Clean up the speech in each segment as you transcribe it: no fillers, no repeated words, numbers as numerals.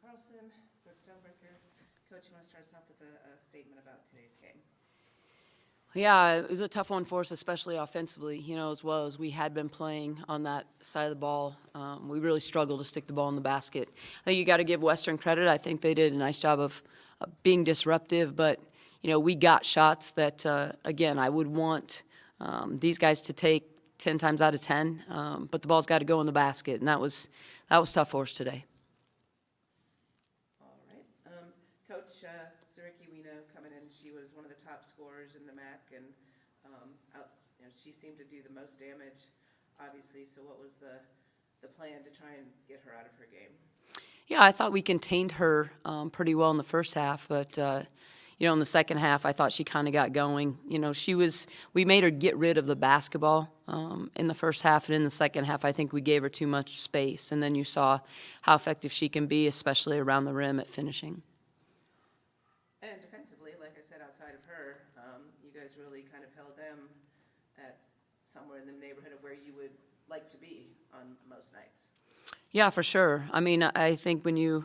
Carlsen, Brooke Stonebreaker. Coach, you want to start us off with a statement about today's game? Yeah, it was a tough one for us, especially offensively, as well as we had been playing on that side of the ball. We really struggled to stick the ball in the basket. I think you got to give Western credit. I think they did a nice job of being disruptive, but, we got shots that, again, I would want these guys to take 10 times out of 10, but the ball's got to go in the basket, and that was tough for us today. All right. Coach Zuricki, we know coming in, she was one of the top scorers in the MAC, and she seemed to do the most damage, obviously. So what was the plan to try and get her out of her game? Yeah, I thought we contained her pretty well in the first half, but in the second half, I thought she kind of got going. We made her get rid of the basketball in the first half, and in the second half, I think we gave her too much space. And then you saw how effective she can be, especially around the rim at finishing. And defensively, like I said, outside of her, you guys really kind of held them at somewhere in the neighborhood of where you would like to be on most nights. Yeah, for sure. I mean, I think when you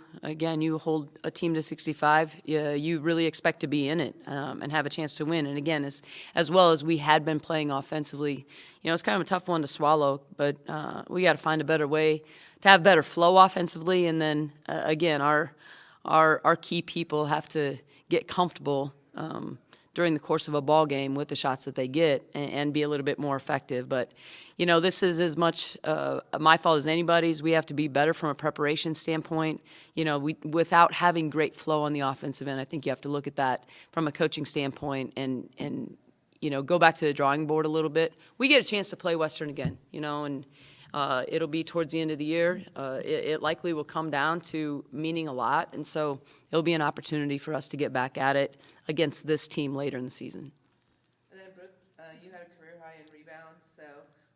hold a team to 65, you really expect to be in it and have a chance to win. And again, as well as we had been playing offensively, it's kind of a tough one to swallow, but we got to find a better way to have better flow offensively. And then, again, our key people have to get comfortable during the course of a ball game with the shots that they get and be a little bit more effective. But, this is as much my fault as anybody's. We have to be better from a preparation standpoint. Without having great flow on the offensive end, I think you have to look at that from a coaching standpoint and go back to the drawing board a little bit. We get a chance to play Western again, and it'll be towards the end of the year. It likely will come down to meaning a lot, and so it'll be an opportunity for us to get back at it against this team later in the season. And then, Brooke, you had a career high in rebounds, so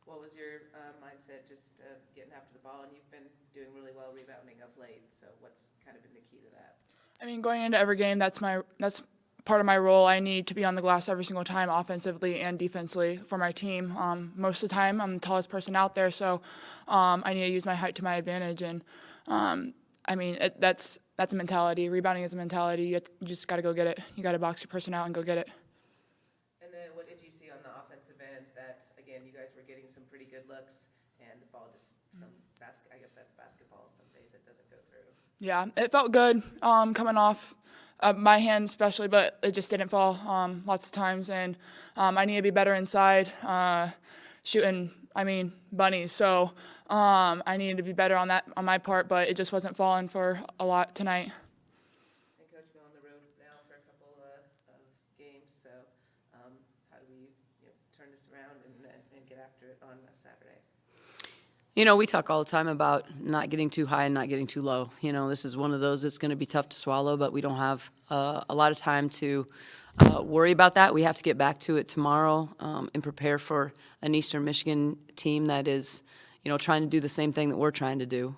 what was your mindset just getting after the ball? And you've been doing really well rebounding of late, so what's kind of been the key to that? I mean, going into every game, that's part of my role. I need to be on the glass every single time, offensively and defensively, for my team. Most of the time, I'm the tallest person out there, so I need to use my height to my advantage. And that's a mentality. Rebounding is a mentality. You just got to go get it. You got to box your person out and go get it. And then, what did you see on the offensive end? That again, you guys were getting some pretty good looks, and the ball just I guess that's basketball. Some days it doesn't go through. Yeah, it felt good coming off. My hand especially, but it just didn't fall lots of times, and I need to be better inside shooting. Bunnies. So I needed to be better on my part, but it just wasn't falling for a lot tonight. And Coach, we're on the road now for a couple of games. So how do we turn this around and get after it on Saturday? We talk all the time about not getting too high and not getting too low. This is one of those that's going to be tough to swallow, but we don't have a lot of time to worry about that. We have to get back to it tomorrow and prepare for an Eastern Michigan team that is, trying to do the same thing that we're trying to do.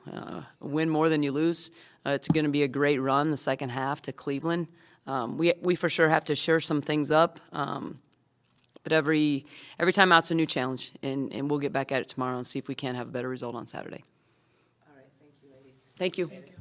Win more than you lose. It's going to be a great run the second half to Cleveland. We for sure have to shore some things up. But every time out's a new challenge, and we'll get back at it tomorrow and see if we can have a better result on Saturday. All right. Thank you, ladies. Thank you.